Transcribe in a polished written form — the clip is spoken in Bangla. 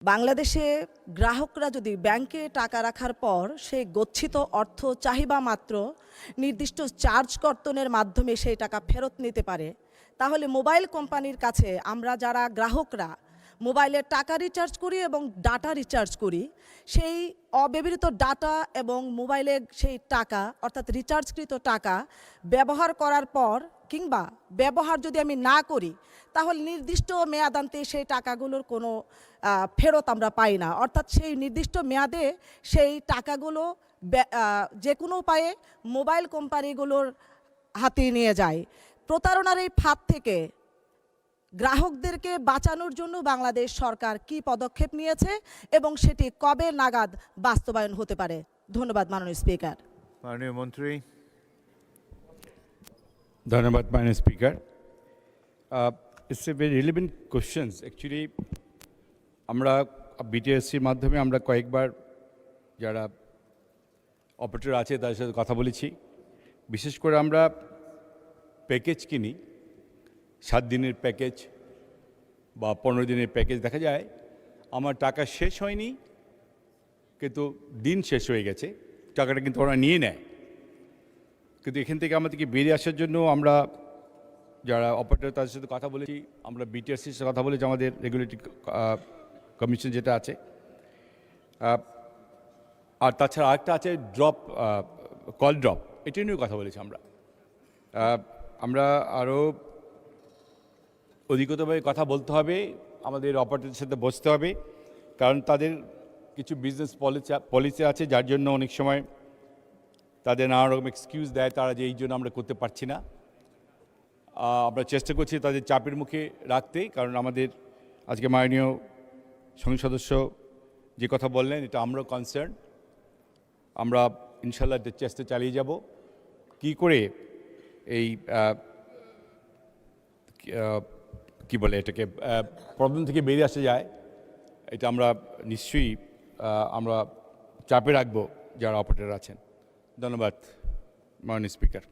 বাংলাদেশে গ্রাহকরা যদি ব্যাংকে টাকা রাখার পর সেই গচ্ছিত অর্থ চাহিদা মাত্র নির্দিষ্ট চার্জ কর্তনের মাধ্যমে সেই টাকা ফেরত নিতে পারে, তাহলে মোবাইল কোম্পানির কাছে আমরা যারা গ্রাহকরা মোবাইলের টাকা রিচার্জ করি এবং ডাটা রিচার্জ করি, সেই অব্যবহৃত ডাটা এবং মোবাইলের সেই টাকা অর্থাৎ রিচার্জকৃত টাকা ব্যবহার করার পর কিংবা ব্যবহার যদি আমি না করি, তাহলে নির্দিষ্ট মেয়াদান্তে সেই টাকাগুলোর কোনো ফেরত আমরা পাই না। অর্থাৎ সেই নির্দিষ্ট মেয়াদে সেই টাকাগুলো যে কোনো উপায়ে মোবাইল কোম্পানিগুলোর হাতে নিয়ে যায়। প্রতারণার এই ফাঁদ থেকে গ্রাহকদেরকে বাঁচানোর জন্য বাংলাদেশ সরকার কি পদক্ষেপ নিয়েছে এবং সেটি কবে নাগাদ বাস্তবায়ন হতে পারে? ধন্যবাদ মাননীয় স্পিকার। মাননীয় মন্ত্রী। ধন্যবাদ মাননীয় speaker. It's a very relevant questions. Actually আমরা বিটিআরসির মাধ্যমে আমরা কয়েকবার যারা অপারেটর আছে তাদের সাথে কথা বলেছি। বিশেষ করে আমরা প্যাকেজ কিনি, 7 দিনের প্যাকেজ বা 15 দিনের প্যাকেজ। দেখা যায় আমার টাকা শেষ হয়নি কিন্তু দিন শেষ হয়ে গেছে, টাকাটা কিন্তু ওরা নিয়ে নেয়। কিন্তু এখান থেকে আমাদেরকে বেরিয়ে আসার জন্য আমরা যারা অপারেটর তাদের সাথে কথা বলেছি, আমরা বিটিআরসির সাথে কথা বলেছি, আমাদের রেগুলেটরি কমিশন যেটা আছে। আর তাছাড়া আরেকটা আছে ড্রপ, কল ড্রপ, এটা নিয়েও কথা বলেছি আমরা আরও অধিকতভাবে কথা বলতে হবে, আমাদের অপারেটরের সাথে বসতে হবে, কারণ তাদের কিছু বিজনেস পলিসি আছে যার জন্য অনেক সময় তাদের নানা রকম এক্সকিউজ দেয় তারা, যে এই জন্য আমরা করতে পারছি না। আমরা চেষ্টা করছি তাদের চাপের মুখে রাখতে, কারণ আমাদের আজকে মাননীয় সংসদ সদস্য যে কথা বললেন এটা আমরাও কনসার্ন। আমরা ইনশাল্লাহ চেষ্টা চালিয়ে যাব কি করে এই কি বলে এটাকে প্রবলেম থেকে বেরিয়ে আসা যায়। এটা আমরা নিশ্চয়ই আমরা চাপে রাখবো যারা অপারেটর আছেন। ধন্যবাদ মাননীয় স্পিকার।